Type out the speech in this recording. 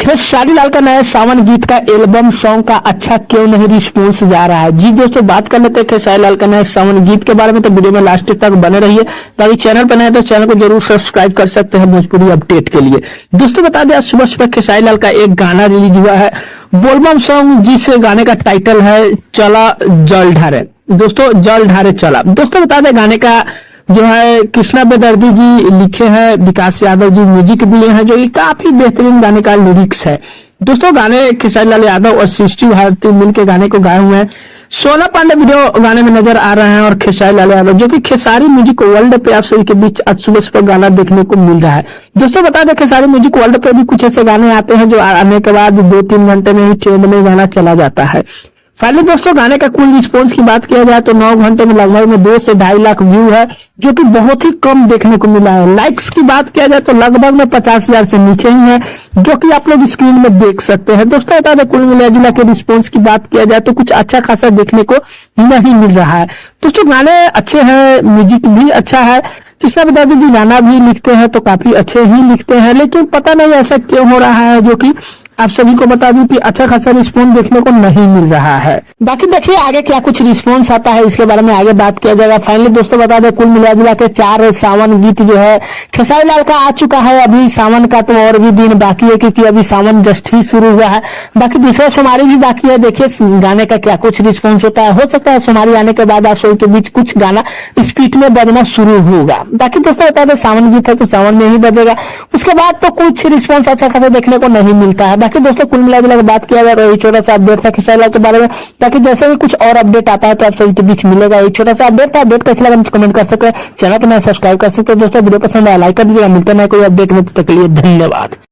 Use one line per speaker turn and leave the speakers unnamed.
खेसारी लाल का नया सावन गीत का एल्बम सॉन्ग का अच्छा क्यों नहीं रिस्पॉन्स जा रहा है। जी दोस्तों, बात कर लेते हैं खेसारी लाल का नया सावन गीत के बारे में, तो वीडियो में लास्ट तक बने रहिए। बाकी चैनल पर नए तो चैनल को जरूर सब्सक्राइब कर सकते हैं भोजपुरी अपडेट के लिए। दोस्तों बता दें, आज सुबह सुबह खेसारी लाल का एक गाना रिलीज हुआ है, बोलबम सॉन्ग, जिस गाने का टाइटल है चला जल ढारे। दोस्तों जल ढारे चला। दोस्तों बता दें, गाने का जो है कृष्णा बेदर्दी जी लिखे हैं, विकास यादव जी म्यूजिक दिए हैं, जो कि काफी बेहतरीन गाने का लिरिक्स है। दोस्तों गाने खेसारी लाल यादव और सृष्टि भारती मिलकर गाने को गाए हुए हैं। सोना पांडे वीडियो गाने में नजर आ रहे हैं और खेसारी लाल यादव, जो कि खेसारी म्यूजिक वर्ल्ड पे आप सभी के बीच आज सुबह सुबह गाना देखने को मिल रहा है। दोस्तों बता दें, खेसारी म्यूजिक वर्ल्ड पे भी कुछ ऐसे गाने आते हैं जो आने के बाद 2-3 घंटे में ही ट्रेंड में गाना चला जाता है। फाइनली दोस्तों गाने का कुल रिस्पॉन्स की बात किया जाए तो 9 घंटे में लगभग में 2 से 2.5 लाख व्यू है, जो कि बहुत ही कम देखने को मिला है। लाइक्स की बात किया जाए तो लगभग में 50,000 से नीचे ही है, जो कि आप लोग स्क्रीन में देख सकते हैं। दोस्तों बता दें, कुल मिला जुला के रिस्पॉन्स की बात किया जाए तो कुछ अच्छा खासा देखने को नहीं मिल रहा है। दोस्तों गाने अच्छे हैं, म्यूजिक भी अच्छा है। कृष्णा बेदर्दी जी गाना भी लिखते हैं तो काफी अच्छे ही लिखते हैं, लेकिन पता नहीं ऐसा क्यों हो रहा है, जो कि आप सभी को बता दूं कि अच्छा खासा रिस्पॉन्स देखने को नहीं मिल रहा है। बाकी देखिए आगे क्या कुछ रिस्पॉन्स आता है, इसके बारे में आगे बात किया जाएगा। फाइनली दोस्तों बता दें, कुल मिला जुला के 4 सावन गीत जो है खेसारी लाल का आ चुका है। अभी सावन का तो और भी दिन बाकी है, क्योंकि अभी सावन जस्ट ही शुरू हुआ है। बाकी दूसरा सोमवारी भी बाकी है। देखिए गाने का क्या कुछ रिस्पॉन्स होता है। हो सकता है सोमवारी आने के बाद आप सभी के बीच कुछ गाना स्पीड में बजना शुरू होगा। बाकी दोस्तों बता दें, सावन गीत है तो सावन में ही बजेगा, उसके बाद तो कुछ रिस्पॉन्स अच्छा खासा देखने को नहीं मिलता है। बाकी दोस्तों कुल मिला जुला बात किया जाए तो यही छोटा सा अपडेट था खेसारी लाल के बारे में। ताकि जैसे ही कुछ और अपडेट आता है तो आप सभी के बीच मिलेगा। ये छोटा सा अपडेट था। अपडेट कैसे लगा कमेंट कर सकते हैं, चैनल पर नया सब्सक्राइब कर सकते हैं। दोस्तों वीडियो पसंद आया लाइक कर दीजिएगा। मिलते हैं कोई अपडेट में, तब तक के लिए धन्यवाद।